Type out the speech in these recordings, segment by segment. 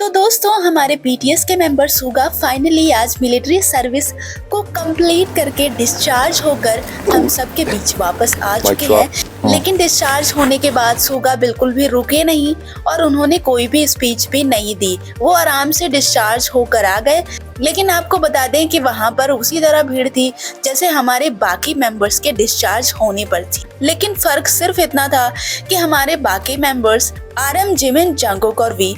तो दोस्तों हमारे बीटीएस के मेंबर सुगा फाइनली आज मिलिट्री सर्विस को कंप्लीट करके डिस्चार्ज होकर हम सब के बीच वापस आ चुके हैं। लेकिन डिस्चार्ज होने के बाद सुगा बिल्कुल भी रुके नहीं और उन्होंने कोई भी स्पीच भी नहीं दी। वो आराम से डिस्चार्ज होकर आ गए। लेकिन आपको बता दें कि वहाँ पर उसी तरह भीड़ थी जैसे हमारे बाकी मेंबर्स के डिस्चार्ज होने पर थी। लेकिन फर्क सिर्फ इतना था कि हमारे बाकी मेंबर्स RM, जिमिन, जंगकुक और वी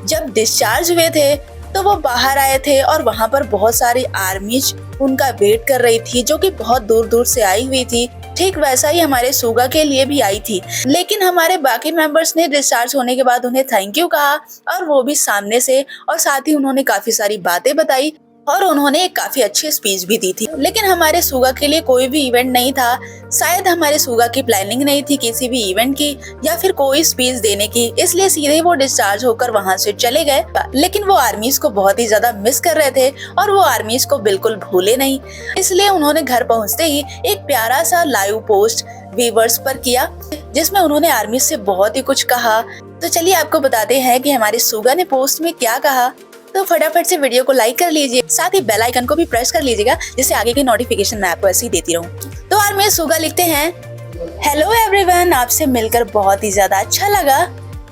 जब डिस्चार्ज हुए थे तो वो बाहर आए थे और वहाँ पर बहुत सारी आर्मीज उनका वेट कर रही थी जो कि बहुत दूर दूर से आई हुई थी। ठीक वैसा ही हमारे सुगा के लिए भी आई थी। लेकिन हमारे बाकी मेंबर्स ने डिस्चार्ज होने के बाद उन्हें थैंक यू कहा और वो भी सामने से, और साथ ही उन्होंने काफी सारी बातें बताई और उन्होंने एक काफी अच्छी स्पीच भी दी थी। लेकिन हमारे सुगा के लिए कोई भी इवेंट नहीं था। शायद हमारे सुगा की प्लानिंग नहीं थी किसी भी इवेंट की या फिर कोई स्पीच देने की, इसलिए सीधे वो डिस्चार्ज होकर वहाँ से चले गए। लेकिन वो आर्मीज को बहुत ही ज्यादा मिस कर रहे थे और वो आर्मीज को बिल्कुल भूले नहीं, इसलिए उन्होंने घर पहुँचते ही एक प्यारा सा लाइव पोस्ट वीवर्स पर किया जिसमें उन्होंने आर्मीज से बहुत ही कुछ कहा। तो चलिए आपको बताते हैं कि हमारे सुगा ने पोस्ट में क्या कहा। तो फटाफट से वीडियो को लाइक कर लीजिए, साथ ही बेल आइकन को भी प्रेस कर लीजिएगा जिससे आगे की नोटिफिकेशन मैं आपको ऐसे ही देती रहूं। तो आर्मी सुगा लिखते हैं, हेलो एवरीवन, आपसे मिलकर बहुत ही ज्यादा अच्छा लगा।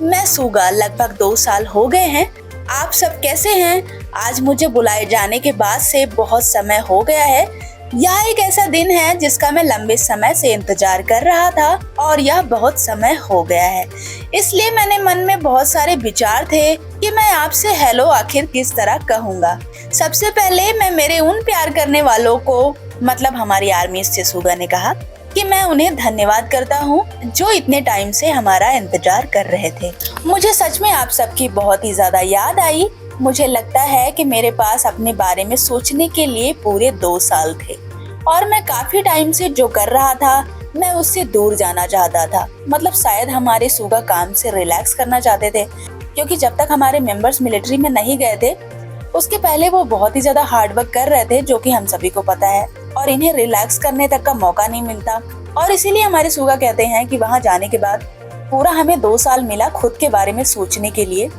मैं सुगा, लगभग 2 साल हो गए हैं। आप सब कैसे हैं? आज मुझे बुलाए जाने के बाद से बहुत समय हो गया है। यह एक ऐसा दिन है जिसका मैं लंबे समय से इंतजार कर रहा था और यह बहुत समय हो गया है, इसलिए मैंने मन में बहुत सारे विचार थे कि मैं आपसे हेलो आखिर किस तरह कहूँगा। सबसे पहले मैं मेरे उन प्यार करने वालों को, मतलब हमारी आर्मी से सुगा ने कहा कि मैं उन्हें धन्यवाद करता हूँ जो इतने टाइम से हमारा इंतजार कर रहे थे। मुझे सच में आप सबकी बहुत ही ज्यादा याद आई। मुझे लगता है कि मेरे पास अपने बारे में सोचने के लिए पूरे 2 साल थे और मैं काफी टाइम से जो कर रहा था मैं उससे दूर जाना चाहता था। मतलब शायद हमारे सुगा काम से रिलैक्स करना चाहते थे, क्योंकि जब तक हमारे मेंबर्स मिलिट्री में नहीं गए थे उसके पहले वो बहुत ही ज्यादा हार्ड वर्क कर रहे थे, जो कि हम सभी को पता है, और इन्हें रिलैक्स करने तक का मौका नहीं मिलता। और इसीलिए हमारे सुगा कहते हैं कि वहाँ जाने के बाद पूरा हमें 2 साल मिला खुद के बारे में सोचने के लिए,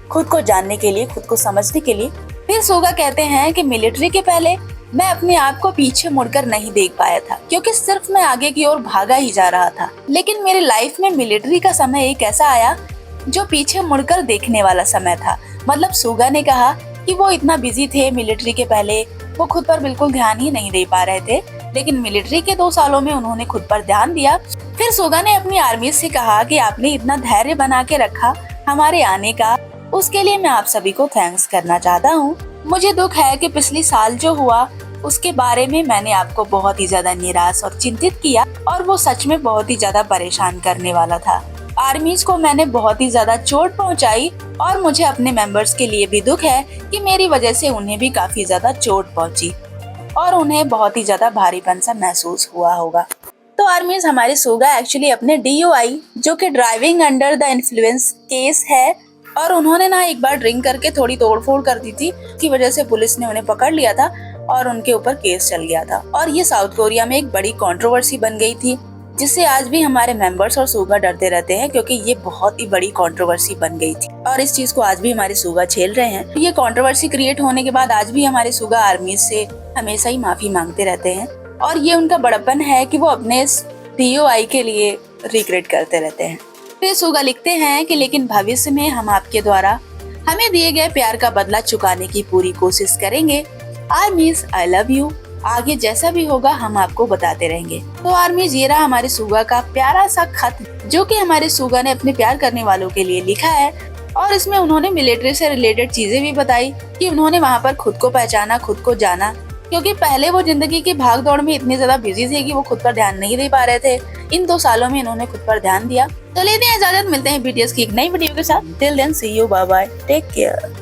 खुद को जानने के लिए, खुद को समझने के लिए। फिर सुगा कहते हैं कि मिलिट्री के पहले मैं अपने आप को पीछे मुड़कर नहीं देख पाया था, क्योंकि सिर्फ मैं आगे की ओर भागा ही जा रहा था। लेकिन मेरे लाइफ में मिलिट्री का समय एक ऐसा आया जो पीछे मुड़कर देखने वाला समय था। मतलब सुगा ने कहा कि वो इतना बिजी थे मिलिट्री के पहले, वो खुद पर बिल्कुल ध्यान ही नहीं दे पा रहे थे, लेकिन मिलिट्री के 2 सालों में उन्होंने खुद पर ध्यान दिया। फिर सुगा ने अपनी आर्मी से कहा कि आपने इतना धैर्य बना के रखा हमारे आने का, उसके लिए मैं आप सभी को थैंक्स करना चाहता हूँ। मुझे दुख है कि पिछले साल जो हुआ उसके बारे में मैंने आपको बहुत ही ज्यादा निराश और चिंतित किया, और वो सच में बहुत ही ज्यादा परेशान करने वाला था। आर्मीज को मैंने बहुत ही ज्यादा चोट पहुंचाई और मुझे अपने मेंबर्स के लिए भी दुख है कि मेरी वजह से उन्हें भी काफी ज्यादा चोट पहुंची और उन्हें बहुत ही ज्यादा भारीपन सा महसूस हुआ होगा। तो आर्मीज हमारे सुगा एक्चुअली अपने DUI, जो कि driving under the influence case है, और उन्होंने ना एक बार ड्रिंक करके थोड़ी तोड़फोड़ कर दी थी, की वजह से पुलिस ने उन्हें पकड़ लिया था और उनके ऊपर केस चल गया था। और ये साउथ कोरिया में एक बड़ी कंट्रोवर्सी बन गई थी, जिससे आज भी हमारे मेंबर्स और सुगा डरते रहते हैं, क्योंकि ये बहुत ही बड़ी कंट्रोवर्सी बन गई थी और इस चीज को आज भी हमारे सुगा झेल रहे हैं। ये कंट्रोवर्सी क्रिएट होने के बाद आज भी हमारे सुगा आर्मी से हमेशा ही माफी मांगते रहते हैं, और ये उनका बड़प्पन है कि वो अपने DUI के लिए रिग्रेट करते रहते हैं। फिर सुगा लिखते हैं कि लेकिन भविष्य में हम आपके द्वारा हमें दिए गए प्यार का बदला चुकाने की पूरी कोशिश करेंगे। आर्मीज, आई लव यू। आगे जैसा भी होगा हम आपको बताते रहेंगे। तो आर्मीज, ये रहा हमारे सुगा का प्यारा सा खत, जो कि हमारे सुगा ने अपने प्यार करने वालों के लिए लिखा है, और इसमें उन्होंने मिलिट्री से रिलेटेड चीजें भी बताई कि उन्होंने वहाँ पर खुद को पहचाना, खुद को जाना, क्योंकि पहले वो जिंदगी की भाग दौड़ में इतने ज्यादा बिजी थे कि वो खुद पर ध्यान नहीं दे पा रहे थे। इन 2 सालों में इन्होंने खुद पर ध्यान दिया। तो लेते हैं इजाजत, मिलते हैं BTS की एक नई वीडियो के साथ। Till then see you, bye bye, take care.